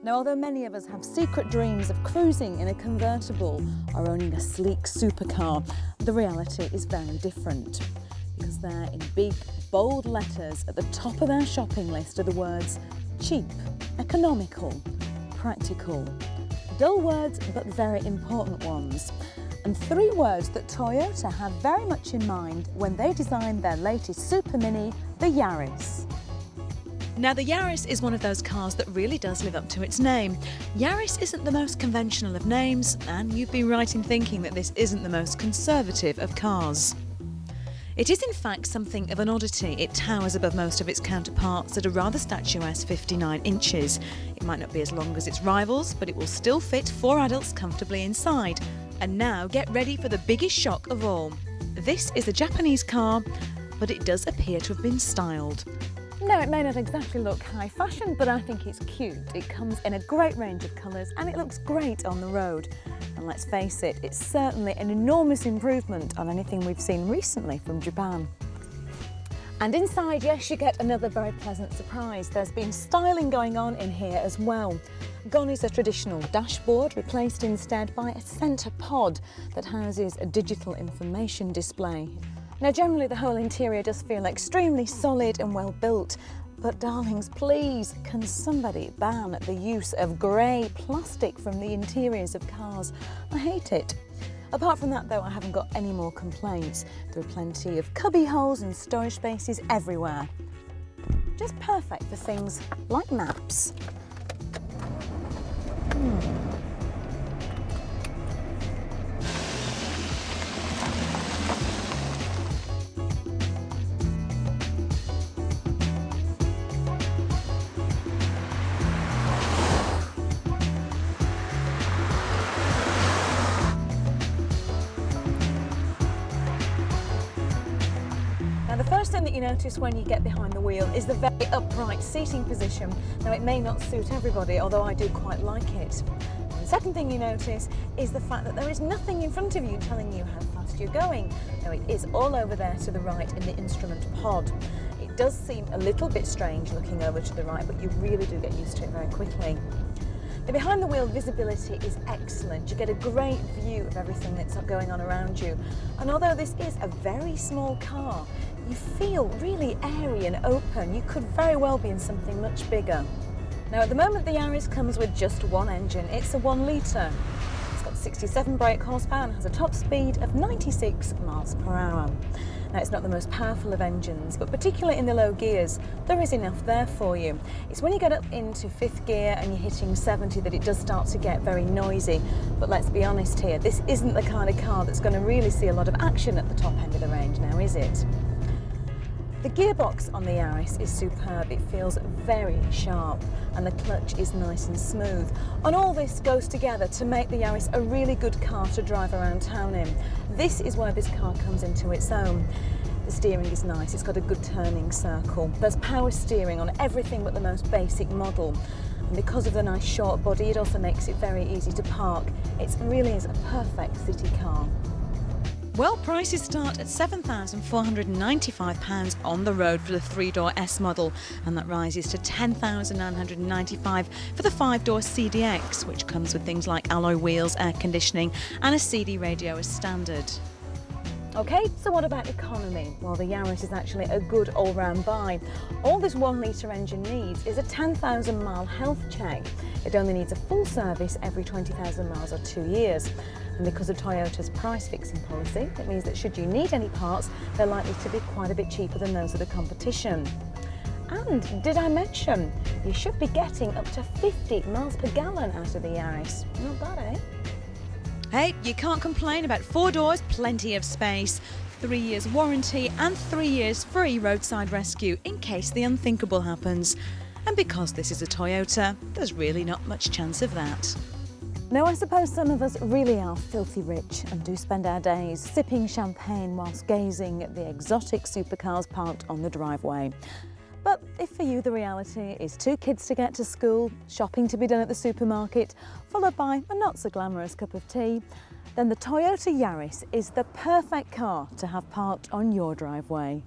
Now, although many of us have secret dreams of cruising in a convertible or owning a sleek supercar, the reality is very different. Because there, in big, bold letters at the top of our shopping list, are the words cheap, economical, practical. Dull words, but very important ones. And three words that Toyota had very much in mind when they designed their latest super mini, the Yaris. Now, the Yaris is one of those cars that really does live up to its name. Yaris isn't the most conventional of names, and you'd be right in thinking that this isn't the most conservative of cars. It is in fact something of an oddity. It towers above most of its counterparts at a rather statuesque 59 inches. It might not be as long as its rivals, but it will still fit 4 adults comfortably inside. And now get ready for the biggest shock of all. This is a Japanese car, but it does appear to have been styled. No, it may not exactly look high fashion, but I think it's cute. It comes in a great range of colours and it looks great on the road. And let's face it, it's certainly an enormous improvement on anything we've seen recently from Japan. And inside, yes, you get another very pleasant surprise. There's been styling going on in here as well. Gone is a traditional dashboard, replaced instead by a centre pod that houses a digital information display. Now, generally the whole interior does feel extremely solid and well built, but darlings, please, can somebody ban the use of grey plastic from the interiors of cars? I hate it. Apart from that though, I haven't got any more complaints. There are plenty of cubby holes and storage spaces everywhere. Just perfect for things like maps. Now, the first thing that you notice when you get behind the wheel is the very upright seating position. Now, it may not suit everybody, although I do quite like it. And the second thing you notice is the fact that there is nothing in front of you telling you how fast you're going. Now, it is all over there to the right in the instrument pod. It does seem a little bit strange looking over to the right, but you really do get used to it very quickly. The behind the wheel visibility is excellent. You get a great view of everything that's going on around you. And although this is a very small car, you feel really airy and open. You could very well be in something much bigger. Now, at the moment, the Yaris comes with just one engine. It's a 1 litre. It's got 67 brake horsepower and has a top speed of 96 miles per hour. Now, it's not the most powerful of engines, but particularly in the low gears, there is enough there for you. It's when you get up into 5th gear and you're hitting 70 that it does start to get very noisy. But let's be honest here, this isn't the kind of car that's going to really see a lot of action at the top end of the range now, is it? The gearbox on the Yaris is superb. It feels very sharp and the clutch is nice and smooth. And all this goes together to make the Yaris a really good car to drive around town in. This is where this car comes into its own. The steering is nice, it's got a good turning circle. There's power steering on everything but the most basic model. And because of the nice short body, it also makes it very easy to park. It really is a perfect city car. Well, prices start at £7,495 on the road for the 3-door S model, and that rises to £10,995 for the 5-door CDX, which comes with things like alloy wheels, air conditioning and a CD radio as standard. Okay, so what about economy? Well, the Yaris is actually a good all-round buy. All this 1 litre engine needs is a 10,000 mile health check. It only needs a full service every 20,000 miles or 2 years. And because of Toyota's price fixing policy, it means that should you need any parts, they're likely to be quite a bit cheaper than those of the competition. And did I mention, you should be getting up to 50 miles per gallon out of the Yaris. Not bad, eh? Hey, you can't complain about 4 doors, plenty of space, 3 years warranty and 3 years free roadside rescue in case the unthinkable happens. And because this is a Toyota, there's really not much chance of that. Now, I suppose some of us really are filthy rich and do spend our days sipping champagne whilst gazing at the exotic supercars parked on the driveway. But if for you the reality is 2 kids to get to school, shopping to be done at the supermarket, followed by a not so glamorous cup of tea, then the Toyota Yaris is the perfect car to have parked on your driveway.